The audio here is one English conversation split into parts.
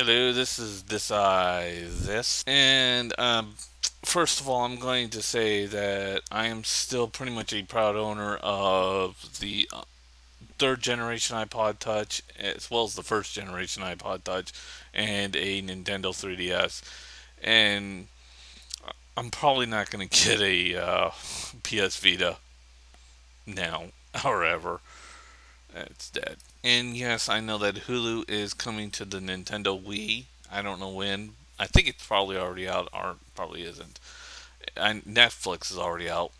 Hello, this is this, and first of all, I'm going to say that I am still pretty much a proud owner of the third generation iPod Touch, as well as the first generation iPod Touch, and a Nintendo 3DS. And I'm probably not going to get a PS Vita now or ever. It's dead. And yes, I know that Hulu is coming to the Nintendo Wii. I don't know when. I think it's probably already out, or probably isn't. And Netflix is already out.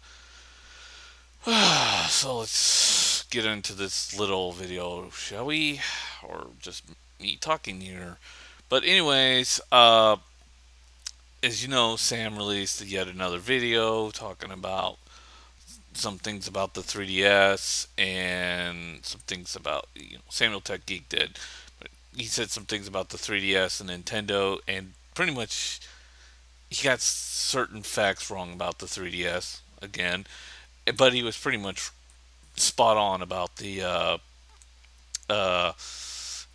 So let's get into this little video, shall we? Or just me talking here. But anyways, as you know, Sam released yet another video talking about some things about the 3DS and some things about Samuel Tech Geek did. But he said some things about the 3DS and Nintendo, and pretty much he got certain facts wrong about the 3DS again, but he was pretty much spot on about the uh,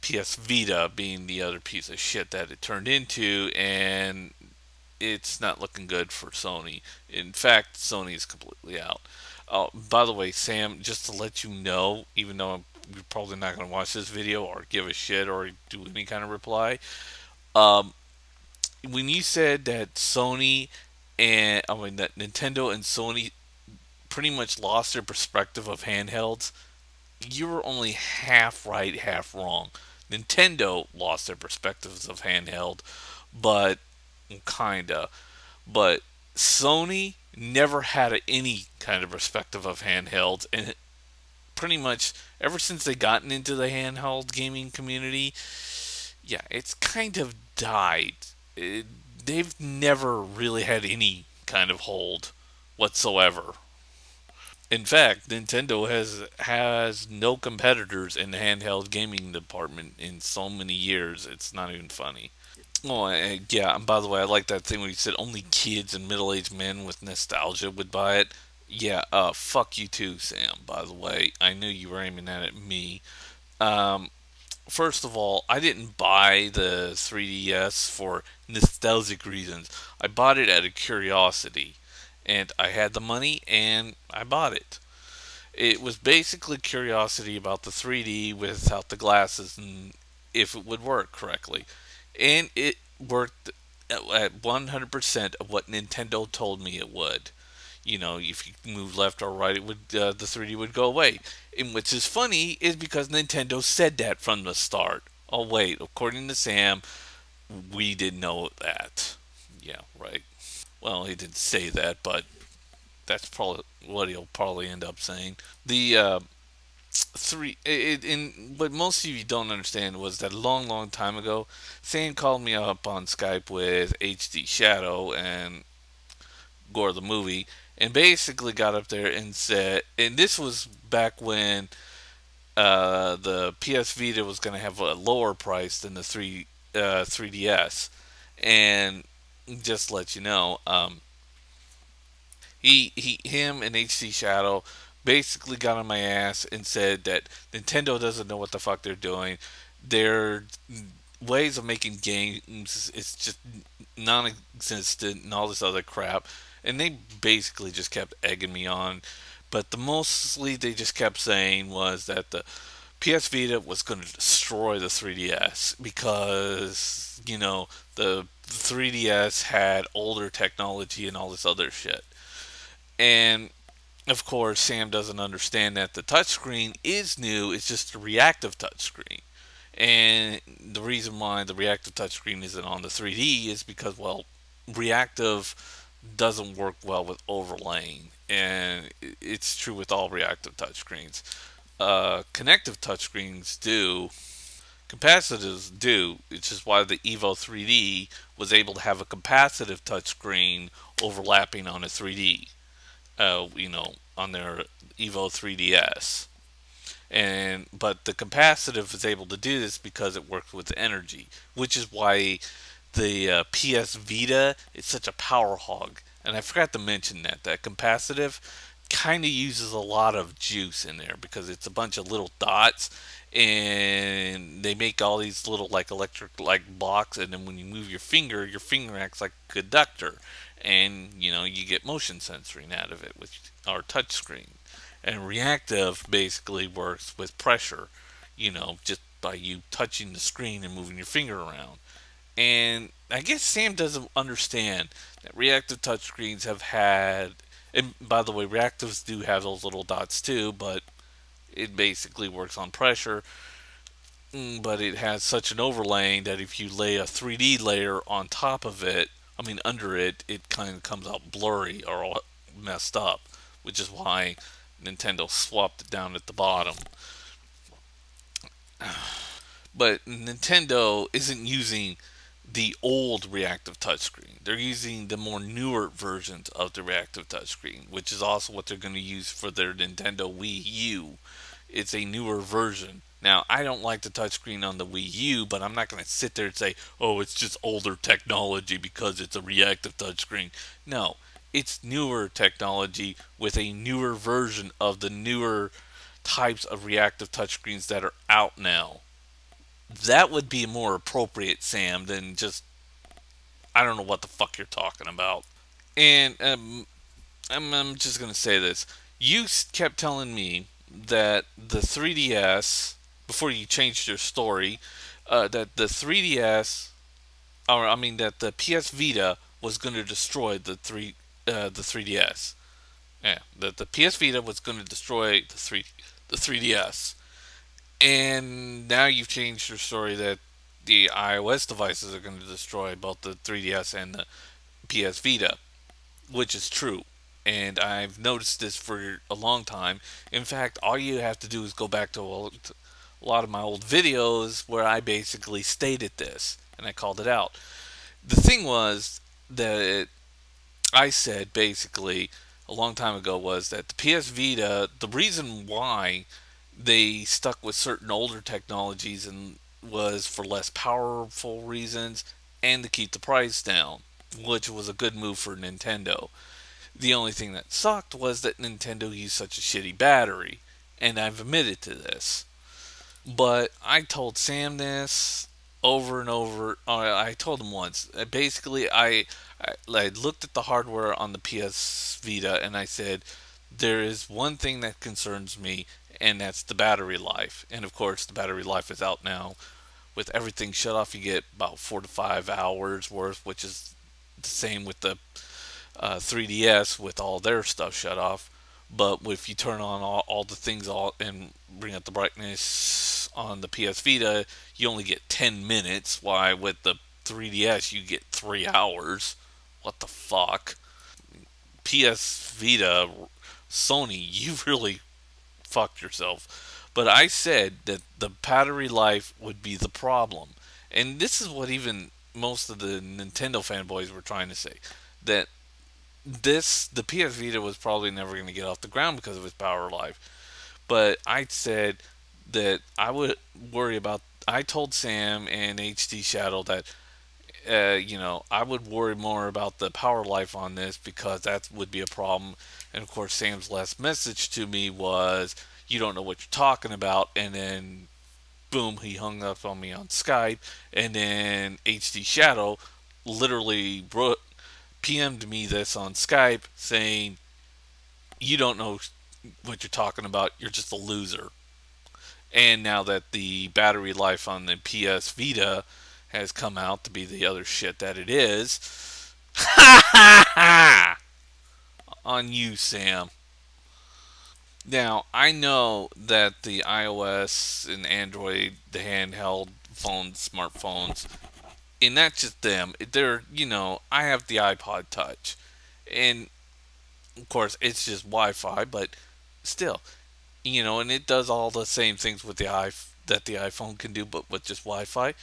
PS Vita being the other piece of shit that it turned into, and it's not looking good for Sony. In fact, Sony is completely out. By the way, Sam, just to let you know, even though you're probably not going to watch this video or give a shit or do any kind of reply, um, when you said that that Nintendo and Sony pretty much lost their perspective of handhelds, you were only half right, half wrong. Nintendo lost their perspectives of handheld, but kinda. But Sony never had any kind of perspective of handhelds, and pretty much ever since they gotten into the handheld gaming community, yeah, it's kind of died. They've never really had any kind of hold whatsoever. In fact, Nintendo has no competitors in the handheld gaming department in so many years. It's not even funny. Oh, yeah, and by the way, I like that thing where you said only kids and middle-aged men with nostalgia would buy it. Yeah, fuck you too, Sam, by the way. I knew you were aiming that at me. Um, First of all, I didn't buy the 3DS for nostalgic reasons. I bought it out of curiosity. And I had the money, and I bought it. It was basically curiosity about the 3D without the glasses and if it would work correctly. And it worked at 100% of what Nintendo told me it would. If you move left or right, the 3D would go away. And which is funny is because Nintendo said that from the start. Oh wait, according to Sam, we didn't know that. Yeah, right. Well, he didn't say that, but that's probably what he'll probably end up saying. The in what most of you don't understand was that a long, long time ago, Sam called me up on Skype with HD Shadow and Gore the movie, and basically got up there and said, and this was back when the PS Vita was going to have a lower price than the 3DS, and just to let you know, him and HC Shadow basically got on my ass and said that Nintendo doesn't know what the fuck they're doing. Their ways of making games is just non-existent and all this other crap. And they basically just kept egging me on. But the mostly they just kept saying was that the PS Vita was going to destroy the 3DS because, the 3DS had older technology and all this other shit. And of course, Sam doesn't understand that the touchscreen is new. It's just a reactive touchscreen. And the reason why the reactive touchscreen isn't on the 3D is because, well, reactive doesn't work well with overlaying. And it's true with all reactive touchscreens. Connective touchscreens do. Capacitives do, which is why the Evo 3D was able to have a capacitive touchscreen overlapping on a 3D. On their Evo 3DS. But the capacitive is able to do this because it works with energy, which is why the PS Vita is such a power hog. And I forgot to mention that capacitive kind of uses a lot of juice in there because it's a bunch of little dots, and they make all these little like electric like blocks, and then when you move your finger acts like a conductor, and you get motion sensoring out of it with our touch screen. And reactive basically works with pressure, just by you touching the screen and moving your finger around. And I guess Sam doesn't understand that reactive touchscreens have had, and by the way, reactives do have those little dots too, but it basically works on pressure. But it has such an overlaying that if you lay a 3D layer on top of it, I mean under it, it kind of comes out blurry or all messed up, which is why Nintendo swapped it down at the bottom. But Nintendo isn't using the old reactive touchscreen. They're using the more newer versions of the reactive touchscreen, which is also what they're going to use for their Nintendo Wii U. It's a newer version. Now, I don't like the touchscreen on the Wii U, but I'm not going to sit there and say, oh, it's just older technology because it's a reactive touchscreen. No, it's newer technology with a newer version of the newer types of reactive touchscreens that are out now. That would be more appropriate, Sam, than just I don't know what the fuck you're talking about. And I'm just gonna say this: you kept telling me that the 3DS before you changed your story, that the 3DS, or I mean that the PS Vita was going to destroy the 3DS. Yeah, that the PS Vita was going to destroy the 3DS. And now you've changed your story that the iOS devices are going to destroy both the 3DS and the PS Vita, which is true. And I've noticed this for a long time. In fact, all you have to do is go back to a lot of my old videos where I basically stated this and I called it out. The thing was that I said basically a long time ago was that the PS Vita, the reason why they stuck with certain older technologies and was for less powerful reasons and to keep the price down, which was a good move for Nintendo. The only thing that sucked was that Nintendo used such a shitty battery, and I've admitted to this. But I told Sam this over and over. I told him once. Basically, I looked at the hardware on the PS Vita and I said, there is one thing that concerns me, and that's the battery life. And of course, the battery life is out now. With everything shut off, you get about 4 to 5 hours worth, which is the same with the 3DS with all their stuff shut off. But if you turn on all the things and bring up the brightness on the PS Vita, you only get 10 minutes. Why with the 3DS you get 3 hours? What the fuck? PS Vita, Sony, you really fucked yourself. But I said that the battery life would be the problem. And this is what even most of the Nintendo fanboys were trying to say. That the PS Vita was probably never going to get off the ground because of its power life. But I said that I would worry about. I told Sam and HD Shadow that I would worry more about the power life on this because that would be a problem. And of course, Sam's last message to me was, "You don't know what you're talking about." And then, boom, he hung up on me on Skype. And then HD Shadow literally PM'd me this on Skype saying, "You don't know what you're talking about. You're just a loser." And now that the battery life on the PS Vita has come out to be the other shit that it is, ha ha ha! On you, Sam. Now, I know that the iOS and Android, the handheld phones, smartphones, and not just them, I have the iPod Touch. And, of course, it's just Wi-Fi, but still, and it does all the same things with that the iPhone can do, but with just Wi-Fi.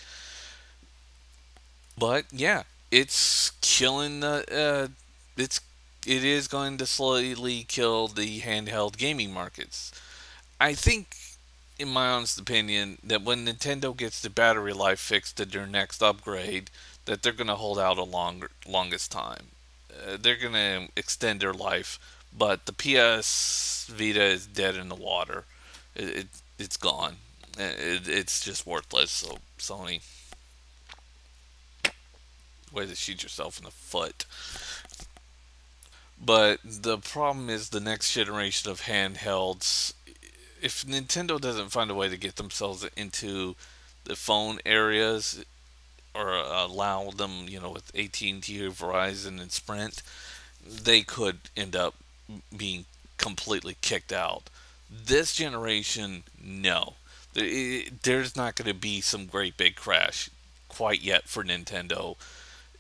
But yeah, it's killing it is going to slowly kill the handheld gaming markets. I think, in my honest opinion, that when Nintendo gets the battery life fixed to their next upgrade, that they're going to hold out a longest time. They're going to extend their life, but the PS Vita is dead in the water. It, it's gone. It's just worthless. So Sony, way to shoot yourself in the foot. But the problem is the next generation of handhelds. If Nintendo doesn't find a way to get themselves into the phone areas or allow them, with AT&T or Verizon and Sprint, they could end up being completely kicked out. This generation, no. There's not going to be some great big crash quite yet for Nintendo.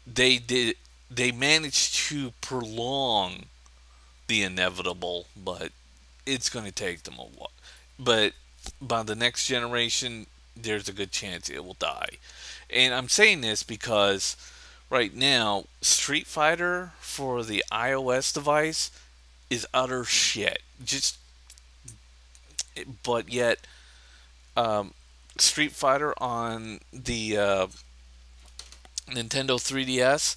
They did. They managed to prolong the inevitable, but it's going to take them a while. But by the next generation, there's a good chance it will die. And I'm saying this because right now, Street Fighter for the iOS device is utter shit. But yet, um, Street Fighter on the Nintendo 3DS,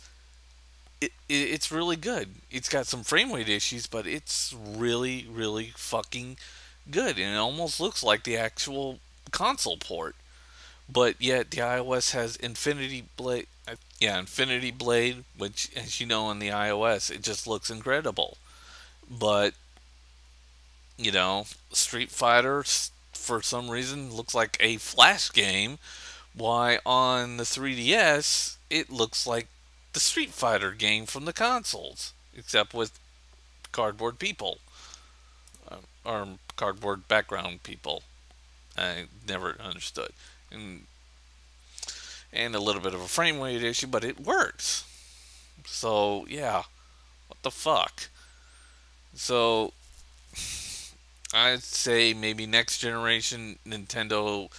it's really good. It's got some frame rate issues, but it's really, really fucking good. And it almost looks like the actual console port. But yet, the iOS has Infinity Blade. Yeah, Infinity Blade, which, as you know, on the iOS, it just looks incredible. But, Street Fighter, for some reason, looks like a Flash game. Why on the 3DS, it looks like the Street Fighter game from the consoles, except with cardboard people, or cardboard background people. I never understood. And, and a little bit of a frame rate issue, but it works. So, yeah, what the fuck? So, I'd say maybe next generation Nintendo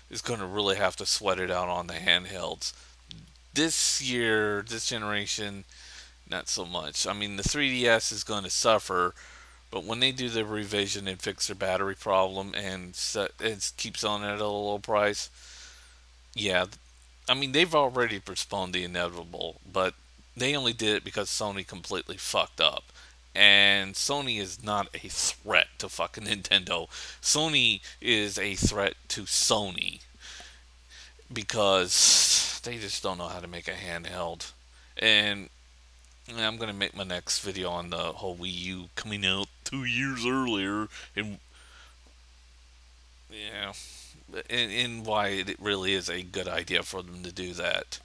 is going to really have to sweat it out on the handhelds. This year, this generation, not so much. I mean, the 3DS is going to suffer, but when they do the revision and fix their battery problem and keep selling it at a low price, yeah, I mean, they've already postponed the inevitable, but they only did it because Sony completely fucked up. And Sony is not a threat to fucking Nintendo. Sony is a threat to Sony because they just don't know how to make a handheld. And I'm gonna make my next video on the whole Wii U coming out 2 years earlier, and yeah, and why it really is a good idea for them to do that.